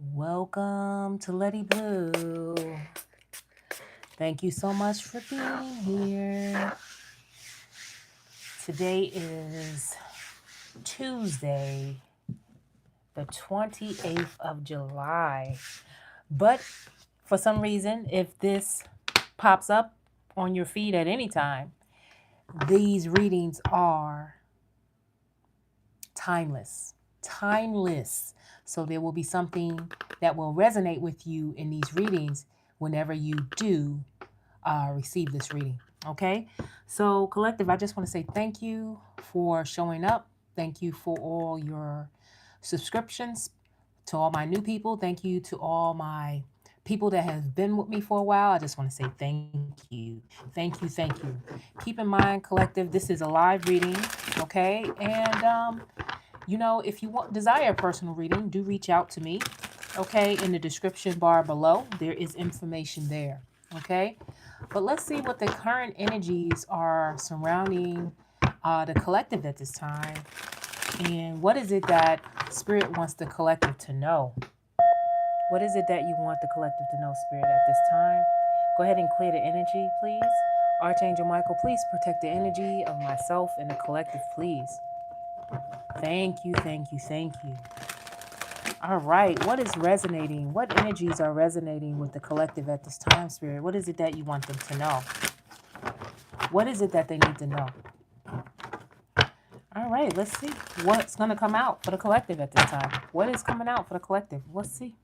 Welcome to Letiblu. Thank you so much for being here. Today is Tuesday, the 28th of July. But for some reason, if this pops up on your feed at any time, these readings are timeless. Timeless. So there will be something that will resonate with you in these readings whenever you do receive this reading. Okay. So, collective, I just want to say thank you for showing up. Thank you for all your subscriptions. To all my new people, thank you to all my people that have been with me for a while. I just want to say thank you. Thank you. Thank you. Keep in mind, collective, this is a live reading. Okay. And, if you desire a personal reading, do reach out to me. Okay. In the description bar below, there is information there. Okay. But let's see what the current energies are surrounding the collective at this time. And what is it that Spirit wants the collective to know? What is it that you want the collective to know, Spirit, at this time? Go ahead and clear the energy, please. Archangel Michael, please protect the energy of myself and the collective, please. Thank you, thank you, thank you. All right. What is resonating? What energies are resonating with the collective at this time, Spirit? What is it that you want them to know? What is it that they need to know? All right, let's see what's going to come out for the collective at this time. What is coming out for the collective? Let's see.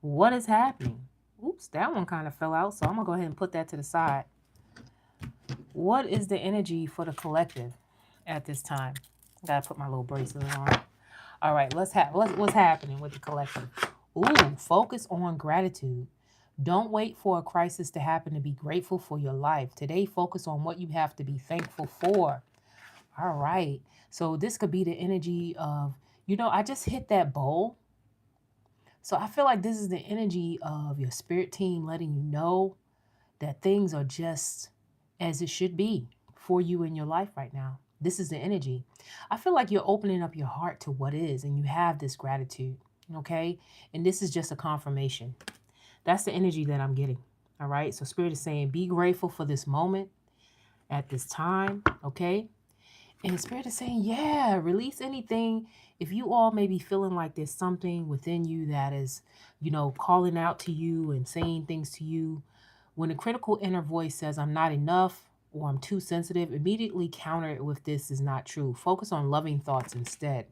What is happening? Oops, that one kind of fell out, so I'm going to go ahead and put that to the side. What is the energy for the collective at this time? I got to put my little bracelet on. All right, what's happening with the collective? Ooh, focus on gratitude. Don't wait for a crisis to happen to be grateful for your life. Today, focus on what you have to be thankful for. All right. So this could be the energy of, I just hit that bowl. So I feel like this is the energy of your spirit team letting you know that things are just as it should be for you in your life right now. This is the energy. I feel like you're opening up your heart to what is, and you have this gratitude. Okay. And this is just a confirmation. That's the energy that I'm getting. All right. So Spirit is saying, be grateful for this moment at this time. Okay. And Spirit is saying, yeah, release anything. If you all may be feeling like there's something within you that is, calling out to you and saying things to you, when a critical inner voice says, I'm not enough or I'm too sensitive, immediately counter it with this is not true. Focus on loving thoughts instead.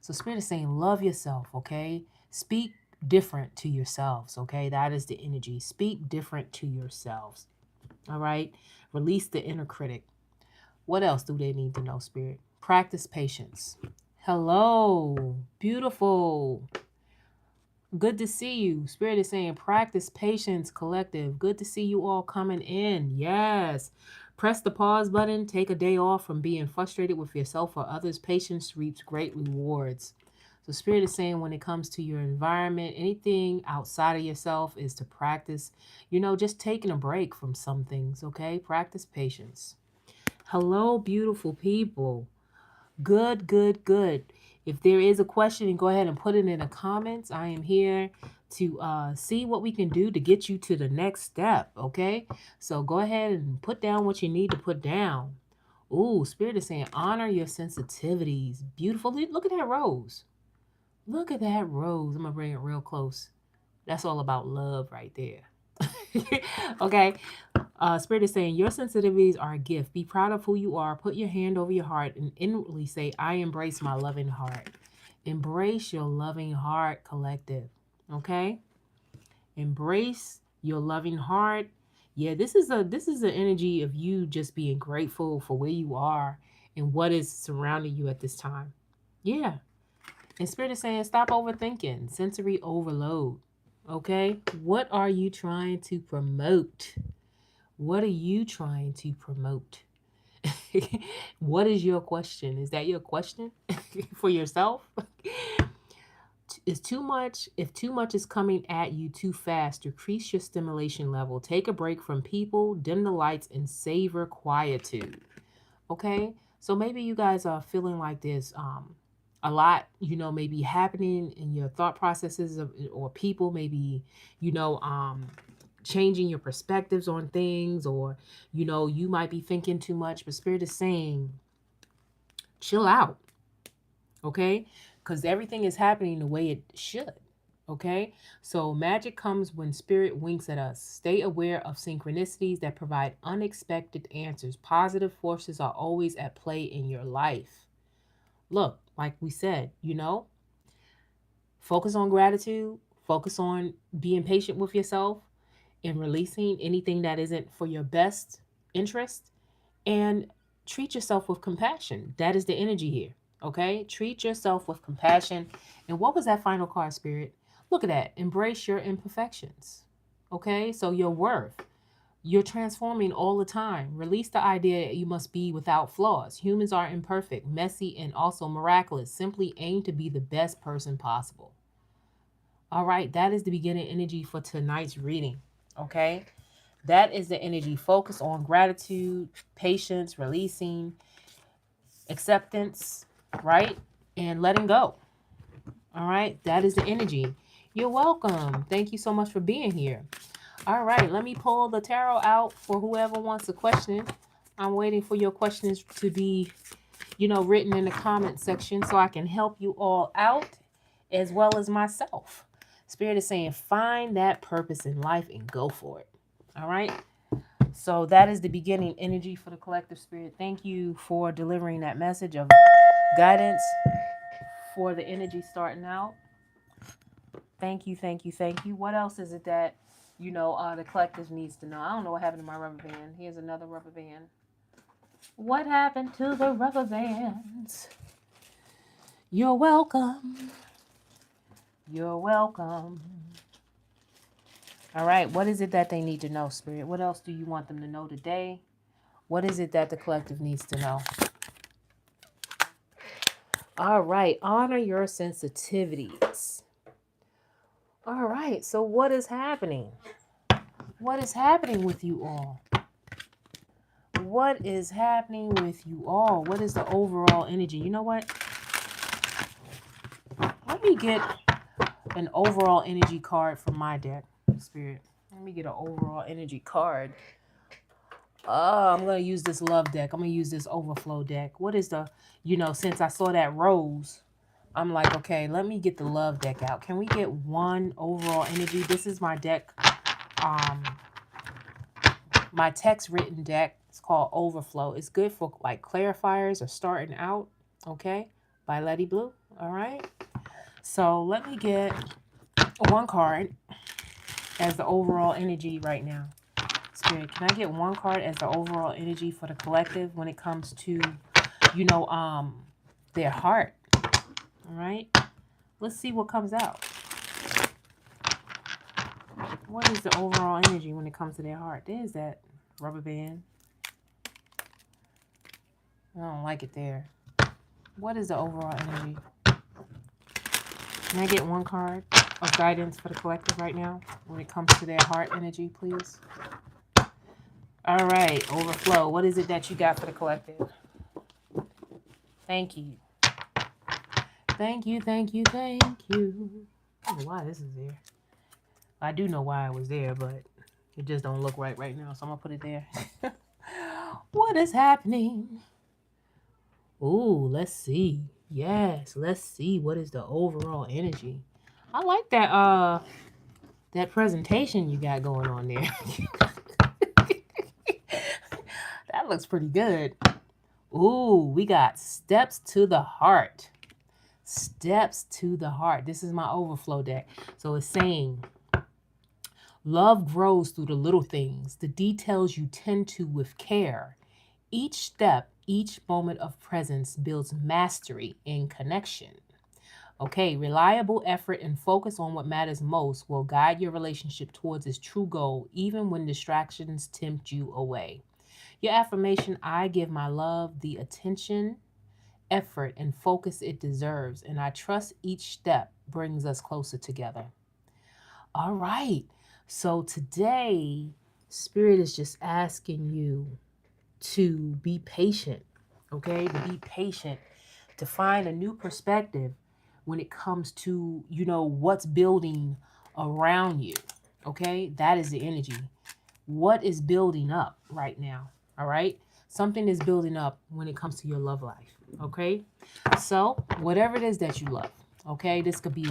So Spirit is saying, love yourself, okay? Speak different to yourselves, okay? That is the energy. Speak different to yourselves, all right? Release the inner critic. What else do they need to know, Spirit? Practice patience. Hello, beautiful. Good to see you. Spirit is saying practice patience, collective. Good to see you all coming in. Yes. Press the pause button. Take a day off from being frustrated with yourself or others. Patience reaps great rewards. So Spirit is saying when it comes to your environment, anything outside of yourself is to practice, just taking a break from some things, okay? Practice patience. Hello, beautiful people. Good, good, good. If there is a question, go ahead and put it in the comments. I am here to see what we can do to get you to the next step, okay? So go ahead and put down what you need to put down. Ooh, Spirit is saying honor your sensitivities. Beautiful. Look at that rose. Look at that rose. I'm going to bring it real close. That's all about love right there. Okay. Spirit is saying your sensitivities are a gift. Be proud of who you are. Put your hand over your heart and inwardly say, I embrace my loving heart. Embrace your loving heart, collective. Okay? Embrace your loving heart. Yeah, this is the energy of you just being grateful for where you are and what is surrounding you at this time. Yeah. And Spirit is saying, stop overthinking. Sensory overload. Okay? What are you trying to promote? What are you trying to promote? What is your question? Is that your question for yourself? Is too much, if too much is coming at you too fast, decrease your stimulation level. Take a break from people, dim the lights, and savor quietude. Okay? So maybe you guys are feeling like there's a lot, may be happening in your thought processes or people, maybe, changing your perspectives on things, or, you might be thinking too much, but Spirit is saying, chill out, okay? Because everything is happening the way it should. Okay, so magic comes when Spirit winks at us. Stay aware of synchronicities that provide unexpected answers. Positive forces are always at play in your life. Look, like we said, focus on gratitude, focus on being patient with yourself and releasing anything that isn't for your best interest, and treat yourself with compassion. That is the energy here. Okay? Treat yourself with compassion. And what was that final card, Spirit? Look at that. Embrace your imperfections. Okay? So your worth. You're transforming all the time. Release the idea that you must be without flaws. Humans are imperfect, messy, and also miraculous. Simply aim to be the best person possible. All right, that is the beginning energy for tonight's reading. Okay? That is the energy. Focus on gratitude, patience, releasing, acceptance, right? And letting go. All right, that is the energy. You're welcome. Thank you so much for being here. All right, let me pull the tarot out for whoever wants a question. I'm waiting for your questions to be, written in the comment section so I can help you all out as well as myself. Spirit is saying, find that purpose in life and go for it. All right. So that is the beginning energy for the collective, Spirit. Thank you for delivering that message of guidance for the energy starting out. Thank you, thank you, thank you. What else is it that, the collective needs to know? I don't know what happened to my rubber band. Here's another rubber band. What happened to the rubber bands? You're welcome. You're welcome. All right, what is it that they need to know, Spirit? What else do you want them to know today? What is it that the collective needs to know? All right, honor your sensitivities. All right, so what is happening? What is happening with you all? What is happening with you all? What is the overall energy? You know what? Let me get an overall energy card from my deck, Spirit. Let me get an overall energy card. I'm going to use this love deck. I'm going to use this overflow deck. What is the, since I saw that rose, I'm like, okay, let me get the love deck out. Can we get one overall energy? This is my deck, my text written deck. It's called Overflow. It's good for like clarifiers or starting out, okay, by Letiblu. All right. So let me get one card as the overall energy right now. Spirit, can I get one card as the overall energy for the collective when it comes to, their heart? All right. Let's see what comes out. What is the overall energy when it comes to their heart? There's that rubber band. I don't like it there. What is the overall energy? Can I get one card of guidance for the collective right now when it comes to their heart energy, please? All right, overflow. What is it that you got for the collective? Thank you. Thank you, thank you, thank you. I don't know why this is there. I do know why it was there, but it just don't look right now, so I'm going to put it there. What is happening? Ooh, let's see. Yes, let's see. What is the overall energy? I like that presentation you got going on there. That looks pretty good. Ooh, we got steps to the heart. Steps to the heart. This is my overflow deck. So it's saying, love grows through the little things, the details you tend to with care. Each step, each moment of presence builds mastery in connection. Okay, reliable effort and focus on what matters most will guide your relationship towards its true goal, even when distractions tempt you away. Your affirmation, I give my love the attention, effort, and focus it deserves, and I trust each step brings us closer together. All right, so today, Spirit is just asking you to be patient, okay? To be patient, to find a new perspective when it comes to, what's building around you. Okay, that is the energy. What is building up right now? All right, something is building up when it comes to your love life. Okay, so whatever it is that you love, okay, this could be,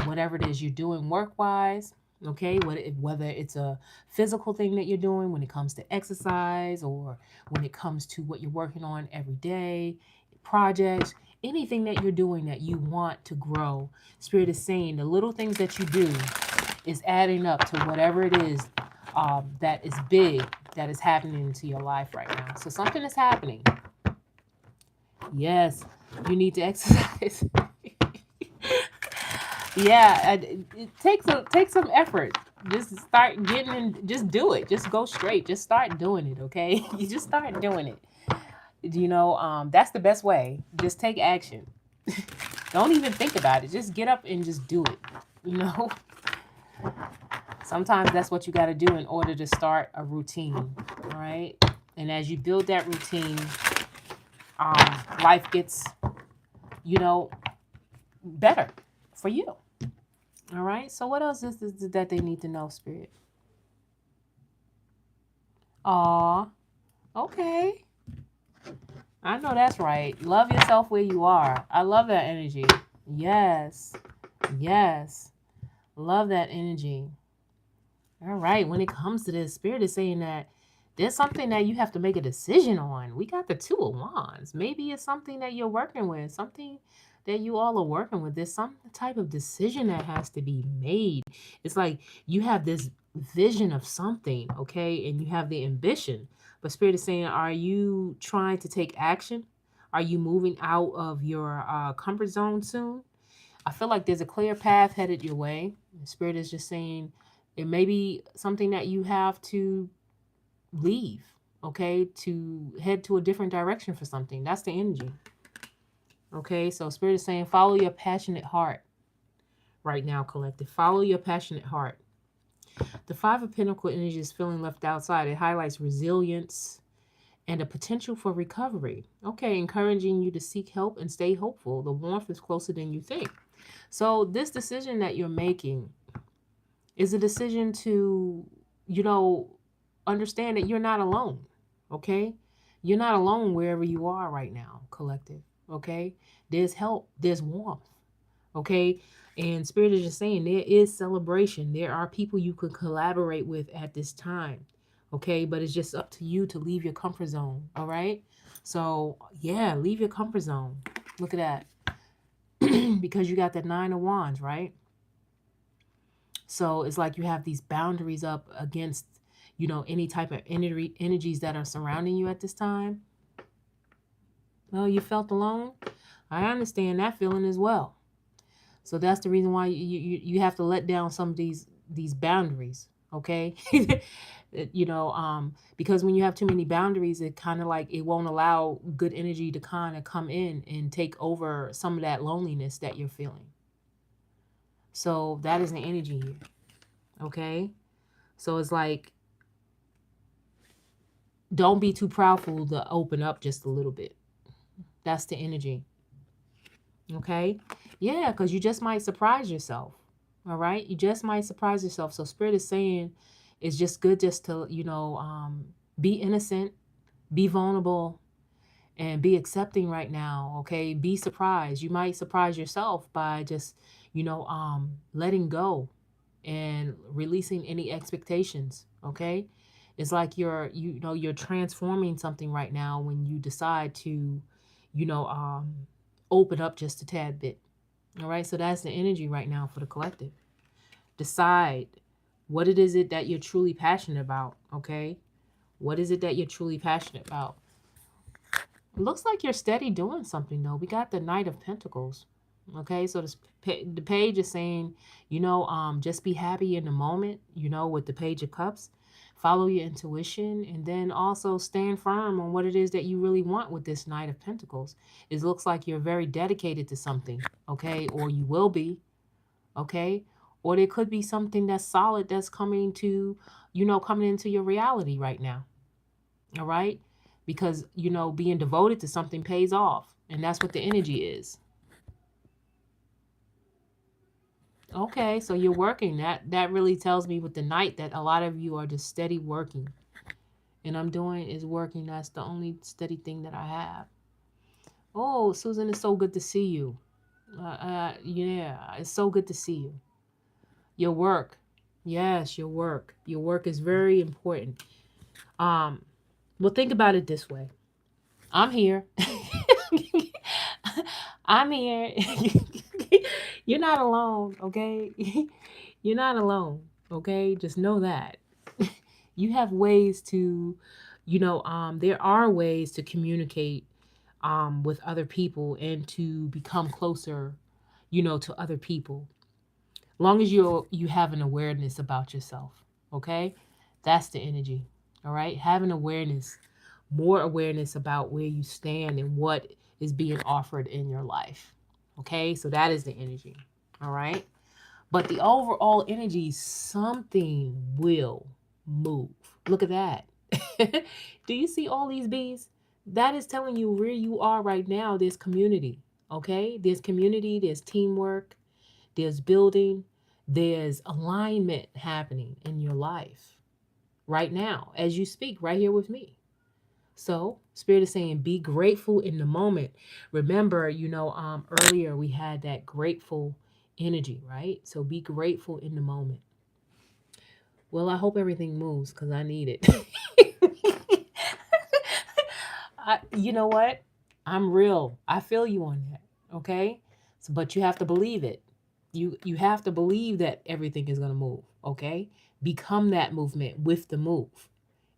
whatever it is you're doing work wise. Okay, whether it's a physical thing that you're doing when it comes to exercise, or when it comes to what you're working on every day, projects, anything that you're doing that you want to grow. Spirit is saying the little things that you do is adding up to whatever it is, that is big, that is happening into your life right now. So something is happening. Yes, you need to exercise. Yeah, it takes some effort. Just start getting in, just do it. Just go straight. Just start doing it, okay? You just start doing it. That's the best way. Just take action. Don't even think about it. Just get up and just do it. You know? Sometimes that's what you got to do in order to start a routine, all right? And as you build that routine, life gets, better for you. All right. So what else is that they need to know, Spirit? Aw, okay. I know that's right. Love yourself where you are. I love that energy. Yes. Yes. Love that energy. All right. When it comes to this, Spirit is saying that there's something that you have to make a decision on. We got the Two of Wands. Maybe it's something that you're working with, something that you all are working with. There's some type of decision that has to be made. It's like you have this vision of something, okay, and you have the ambition. But Spirit is saying, are you trying to take action? Are you moving out of your comfort zone soon? I feel like there's a clear path headed your way. Spirit is just saying it may be something that you have to leave, okay, to head to a different direction for something. That's the energy. Okay, so Spirit is saying follow your passionate heart right now, collective. Follow your passionate heart. The Five of Pentacles energy is feeling left outside. It highlights resilience and a potential for recovery. Okay, encouraging you to seek help and stay hopeful. The warmth is closer than you think. So this decision that you're making is a decision to, understand that you're not alone. Okay? You're not alone wherever you are right now, collective. Okay? There's help, there's warmth. Okay? And Spirit is just saying there is celebration. There are people you could collaborate with at this time. Okay? But it's just up to you to leave your comfort zone. All right? So, yeah, leave your comfort zone. Look at that. Because you got that Nine of Wands, right? So it's like you have these boundaries up against, any type of energies that are surrounding you at this time. Well, you felt alone. I understand that feeling as well. So that's the reason why you have to let down some of these boundaries, okay? Because when you have too many boundaries, it kind of like it won't allow good energy to kind of come in and take over some of that loneliness that you're feeling. So that is the energy here, okay? So it's like, don't be too proudful to open up just a little bit. That's the energy. Okay? Yeah, because you just might surprise yourself. All right? You just might surprise yourself. So Spirit is saying it's just good just to, be innocent, be vulnerable, and be accepting right now. Okay? Be surprised. You might surprise yourself by just, letting go and releasing any expectations. Okay? It's like you're transforming something right now when you decide to, open up just a tad bit. All right. So that's the energy right now for the collective. Decide what it is that you're truly passionate about. Okay. What is it that you're truly passionate about? It looks like you're steady doing something though. We got the Knight of Pentacles. Okay. So the page is saying, just be happy in the moment, with the Page of Cups. Follow your intuition, and then also stand firm on what it is that you really want with this Knight of Pentacles. It looks like you're very dedicated to something, okay? Or you will be, okay? Or there could be something that's solid that's coming to, coming into your reality right now, all right? Because, being devoted to something pays off, And that's what the energy is. Okay, so you're working. That really tells me with the Knight that a lot of you are just steady working. And I'm doing is working. That's the only steady thing that I have. Oh, Susan, it's so good to see you. Yeah, it's so good to see you. Your work. Yes, your work. Your work is very important. Um, well, think about it this way. I'm here. I'm here. You're not alone, okay? You're not alone, okay? Just know that. You have ways to, there are ways to communicate with other people and to become closer, to other people. Long as you have an awareness about yourself, okay? That's the energy. All right? Have an awareness, more awareness about where you stand and what is being offered in your life. Okay? So that is the energy. All right? But the overall energy, something will move. Look at that. Do you see all these bees? That is telling you where you are right now. There's community. Okay? There's community, there's teamwork, there's building, there's alignment happening in your life right now as you speak right here with me. So, Spirit is saying, be grateful in the moment. Remember, earlier we had that grateful energy, right? So, be grateful in the moment. Well, I hope everything moves because I need it. You know what? I'm real. I feel you on that. Okay. So, but you have to believe it. You have to believe that everything is gonna move. Okay. Become that movement with the move,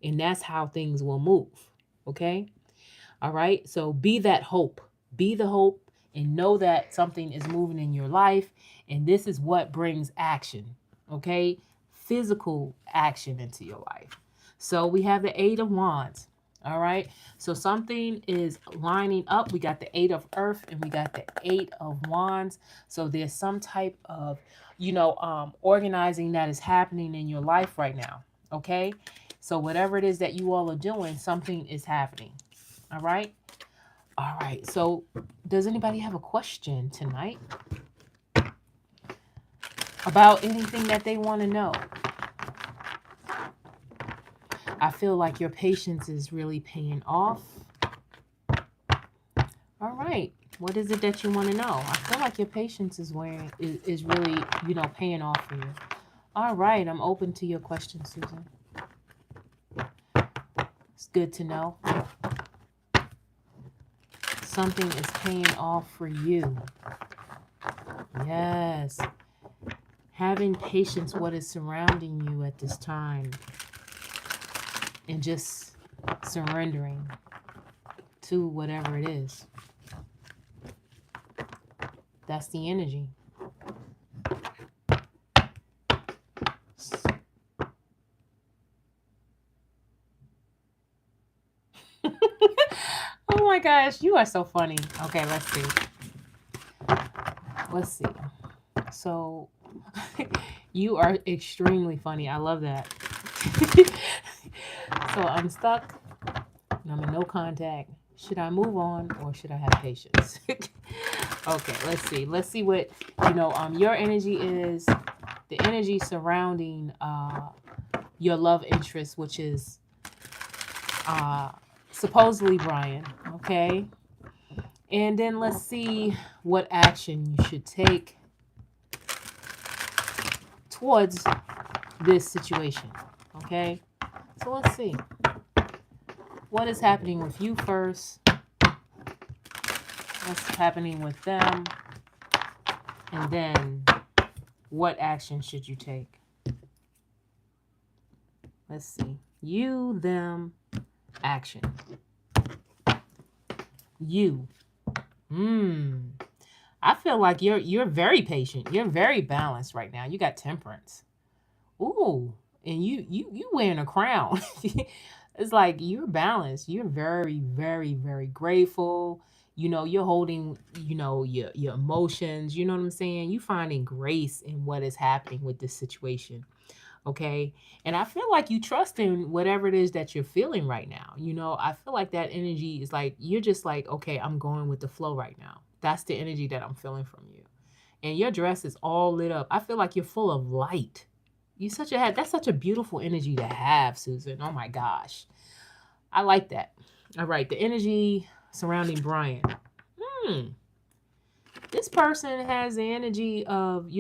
and that's how things will move. Okay. All right. So be that hope. Be the hope and know that something is moving in your life. And this is what brings action. Okay. Physical action into your life. So we have the Eight of Wands. All right. So something is lining up. We got the Eight of Earth and we got the Eight of Wands. So there's some type of, organizing that is happening in your life right now. Okay. So whatever it is that you all are doing, something is happening. All right. All right. So, does anybody have a question tonight about anything that they want to know? I feel like your patience is really paying off. All right. What is it that you want to know? I feel like your patience is really, paying off for you. All right. I'm open to your questions, Susan. It's good to know. Something is paying off for you. Yes. Having patience what is surrounding you at this time and just surrendering to whatever it is. That's the energy. Oh my gosh, you are so funny. Okay, let's see. Let's see. So, you are extremely funny. I love that. So, I'm stuck and I'm in no contact. Should I move on or should I have patience? Okay, let's see. Let's see what, your energy is. The energy surrounding your love interest, which is supposedly Brian. Okay. And then let's see what action you should take towards this situation. Okay. So let's see. What is happening with you first? What's happening with them? And then what action should you take? Let's see. You, them, action. You. I feel like you're very patient. You're very balanced right now. You got temperance. Ooh, and you wearing a crown. It's like you're balanced. You're very, very, very grateful. You're holding, your emotions. You know what I'm saying? You finding grace in what is happening with this situation. Okay. And I feel like you trust in whatever it is that you're feeling right now. You know, I feel like that energy is like, you're just like, okay, I'm going with the flow right now. That's the energy that I'm feeling from you. And your dress is all lit up. I feel like you're full of light. You such a that's such a beautiful energy to have, Susan. Oh my gosh. I like that. All right. The energy surrounding Brian. Hmm. This person has the energy of,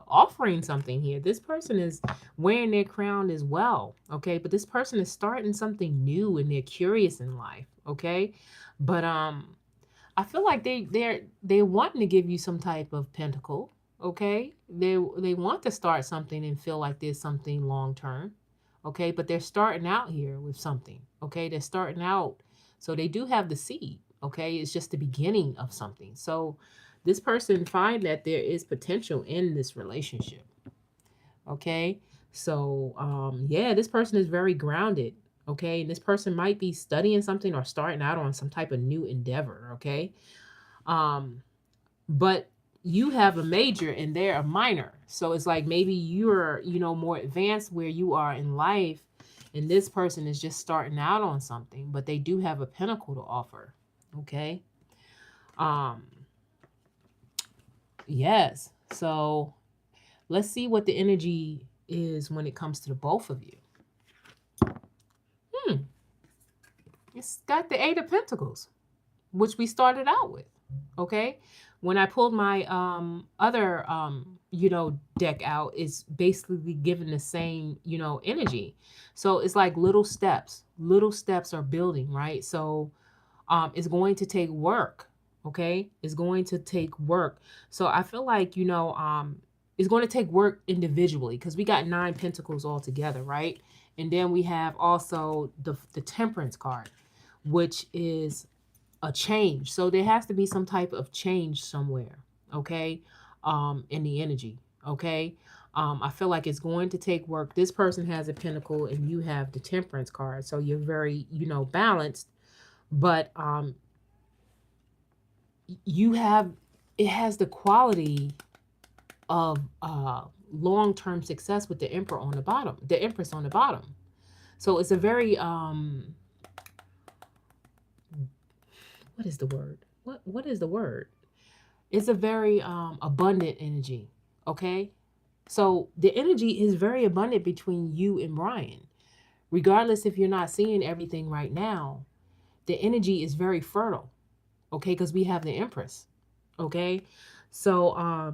offering something here. This person is wearing their crown as well. Okay. But this person is starting something new and they're curious in life. Okay. But I feel like they're wanting to give you some type of pentacle. Okay. They want to start something and feel like there's something long term. Okay. But they're starting out here with something. Okay. They're starting out. So they do have the seed. Okay. It's just the beginning of something. So this person find that there is potential in this relationship. Okay. So yeah, this person is very grounded. Okay. And this person might be studying something or starting out on some type of new endeavor. Okay. Um, but you have a major and they're a minor. So it's like maybe you're, more advanced where you are in life, and this person is just starting out on something, but they do have a pinnacle to offer. Okay. Um, yes. So let's see what the energy is when it comes to the both of you. Hmm. It's got the Eight of Pentacles, which we started out with. Okay. When I pulled my other deck out, it's basically given the same, energy. So it's like little steps. Little steps are building, right? So it's going to take work. Okay. It's going to take work. So I feel like, it's going to take work individually because we got 9 pentacles all together, right? And then we have also the temperance card, which is a change. So there has to be some type of change somewhere, okay? In the energy, okay? I feel like it's going to take work. This person has a pentacle and you have the temperance card. So you're very, balanced, but you have it has the quality of long-term success with the emperor on the bottom, the empress on the bottom. So it's a very what is the word? What is the word? It's a very abundant energy. Okay. So the energy is very abundant between you and Brian. Regardless if you're not seeing everything right now, the energy is very fertile. Okay, because we have the Empress. Okay. So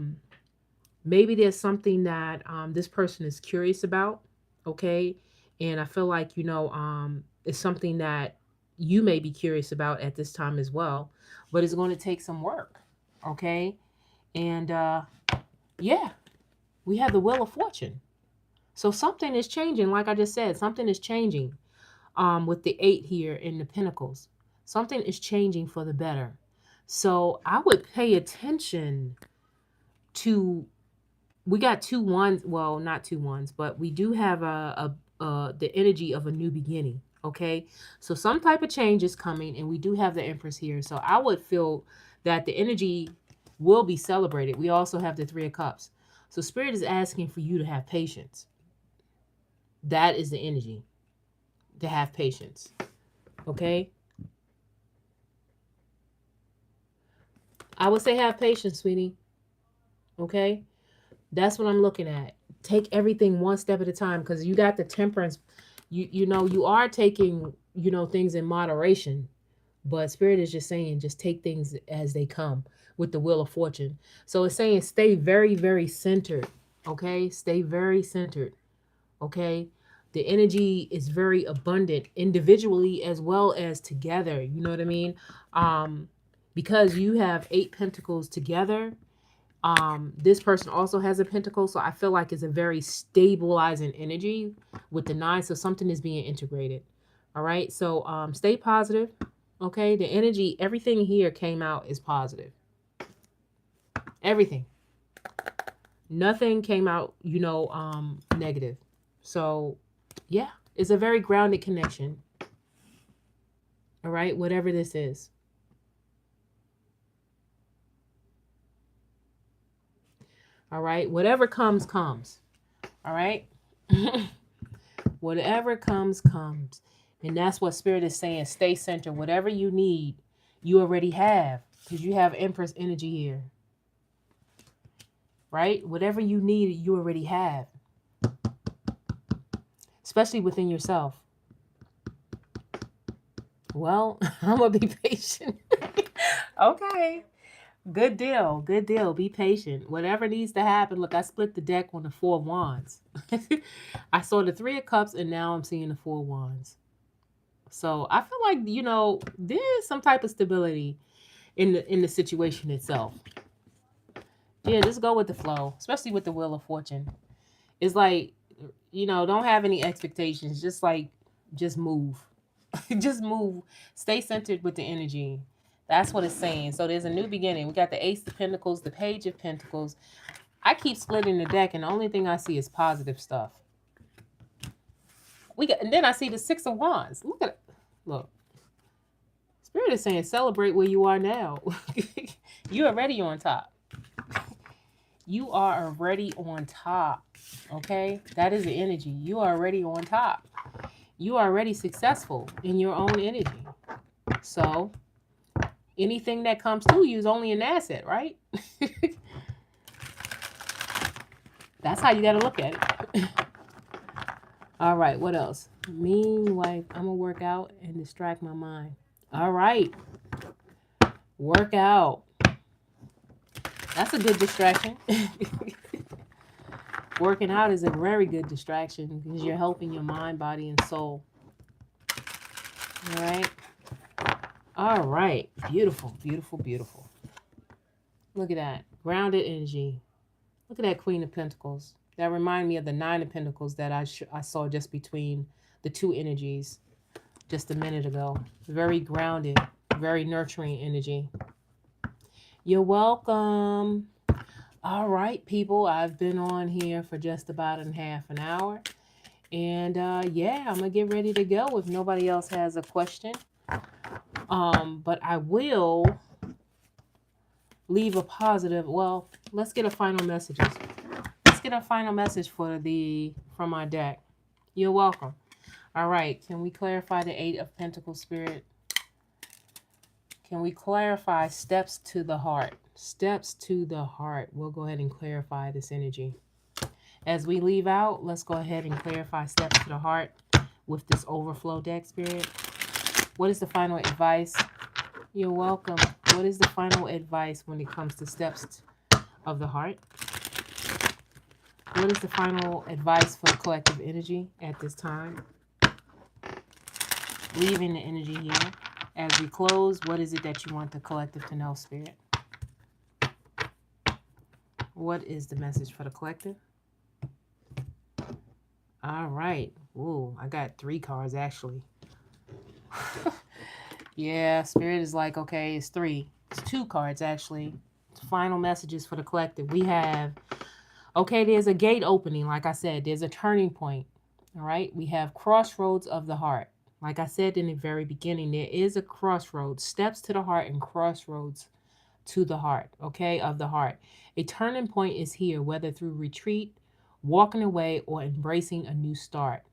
maybe there's something that this person is curious about. Okay. And I feel like, it's something that you may be curious about at this time as well, but it's going to take some work. Okay. And yeah, we have the Wheel of Fortune. So something is changing. Like I just said, something is changing with the 8 here in the Pentacles. Something is changing for the better. So I would pay attention to, we got 2 1s. Well, not 2 1s, but we do have the energy of a new beginning. Okay. So some type of change is coming, and we do have the Empress here. So I would feel that the energy will be celebrated. We also have the 3 of Cups. So Spirit is asking for you to have patience. That is the energy, to have patience. Okay. I would say have patience, sweetie. Okay. That's what I'm looking at. Take everything one step at a time, because you got the temperance. You are taking, things in moderation, but Spirit is just saying, just take things as they come with the Wheel of Fortune. So it's saying stay very, very centered. Okay. Stay very centered. Okay. The energy is very abundant individually as well as together. You know what I mean? Because you have 8 pentacles together. This person also has a pentacle, so I feel like it's a very stabilizing energy with the 9. So something is being integrated. All right. So stay positive. Okay. The energy, everything here came out is positive. Everything. Nothing came out, negative. So yeah, it's a very grounded connection. All right. Whatever this is. All right. Whatever comes, comes. All right. Whatever comes, comes. And that's what Spirit is saying. Stay centered. Whatever you need, you already have. Because you have Empress energy here. Right? Whatever you need, you already have. Especially within yourself. Well, I'm going to be patient. Okay. Good deal. Good deal. Be patient. Whatever needs to happen. Look, I split the deck on the Four of Wands. I saw the Three of Cups and now I'm seeing the Four of Wands. So I feel like, there's some type of stability in the situation itself. Yeah, just go with the flow, especially with the Wheel of Fortune. It's like, don't have any expectations. Just move. Just move. Stay centered with the energy. That's what it's saying. So there's a new beginning. We got the Ace of Pentacles, the Page of Pentacles. I keep splitting the deck, and the only thing I see is positive stuff. And then I see the Six of Wands. Look at it. Look. Spirit is saying celebrate where you are now. You are already on top. You are already on top. Okay? That is the energy. You are already on top. You are already successful in your own energy. So anything that comes to you is only an asset, right? That's how you got to look at it. All right, what else? Meanwhile, I'm going to work out and distract my mind. All right. Work out. That's a good distraction. Working out is a very good distraction because you're helping your mind, body, and soul. All right. All right. Beautiful, beautiful, beautiful. Look at that. Grounded energy. Look at that Queen of Pentacles. That reminds me of the Nine of Pentacles that I saw just between the two energies just a minute ago. Very grounded, very nurturing energy. You're welcome. All right, people. I've been on here for just about half an hour. And yeah, I'm going to get ready to go if nobody else has a question. But I will leave a positive. Well, let's get a final message. Let's get a final message from our deck. You're welcome. All right. Can we clarify the Eight of Pentacles, Spirit? Can we clarify steps to the heart? Steps to the heart. We'll go ahead and clarify this energy. As we leave out, let's go ahead and clarify steps to the heart with this overflow deck, Spirit. What is the final advice? You're welcome. What is the final advice when it comes to steps of the heart? What is the final advice for collective energy at this time? Leaving the energy here. As we close, what is it that you want the collective to know, Spirit? What is the message for the collective? All right. Ooh, I got 3 cards, actually. Yeah, Spirit is like, okay, it's 3. It's 2 cards, actually. Final messages for the collective. We have, okay, there's a gate opening. Like I said, there's a turning point. All right. We have crossroads of the heart. Like I said in the very beginning, there is a crossroads, steps to the heart and crossroads to the heart, okay, of the heart. A turning point is here, whether through retreat, walking away, or embracing a new start.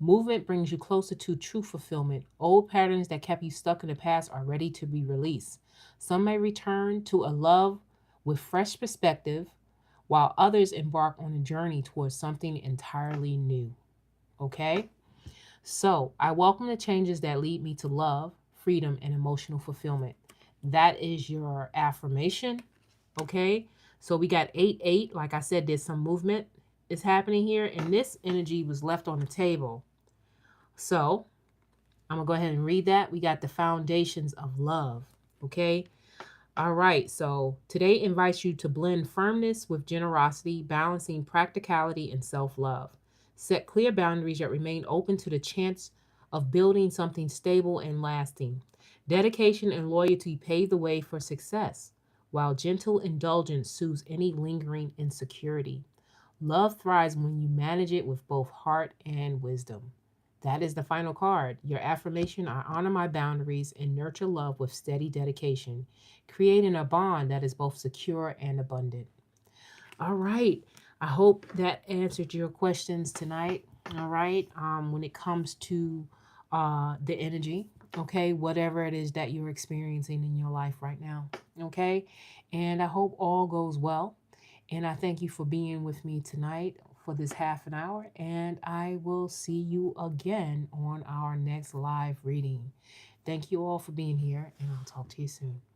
Movement brings you closer to true fulfillment. Old patterns that kept you stuck in the past are ready to be released. Some may return to a love with fresh perspective, while others embark on a journey towards something entirely new. Okay? So, I welcome the changes that lead me to love, freedom, and emotional fulfillment. That is your affirmation. Okay? So, we got 8-8. Like I said, there's some movement is happening here, and this energy was left on the table. So, I'm going to go ahead and read that. We got the foundations of love. Okay? All right. So, today invites you to blend firmness with generosity, balancing practicality and self-love. Set clear boundaries that remain open to the chance of building something stable and lasting. Dedication and loyalty pave the way for success, while gentle indulgence soothes any lingering insecurity. Love thrives when you manage it with both heart and wisdom. That is the final card. Your affirmation: I honor my boundaries and nurture love with steady dedication, creating a bond that is both secure and abundant. All right. I hope that answered your questions tonight. All right. When it comes to the energy, okay, whatever it is that you're experiencing in your life right now, okay. And I hope all goes well. And I thank you for being with me tonight for this half an hour. And I will see you again on our next live reading. Thank you all for being here, and I'll talk to you soon.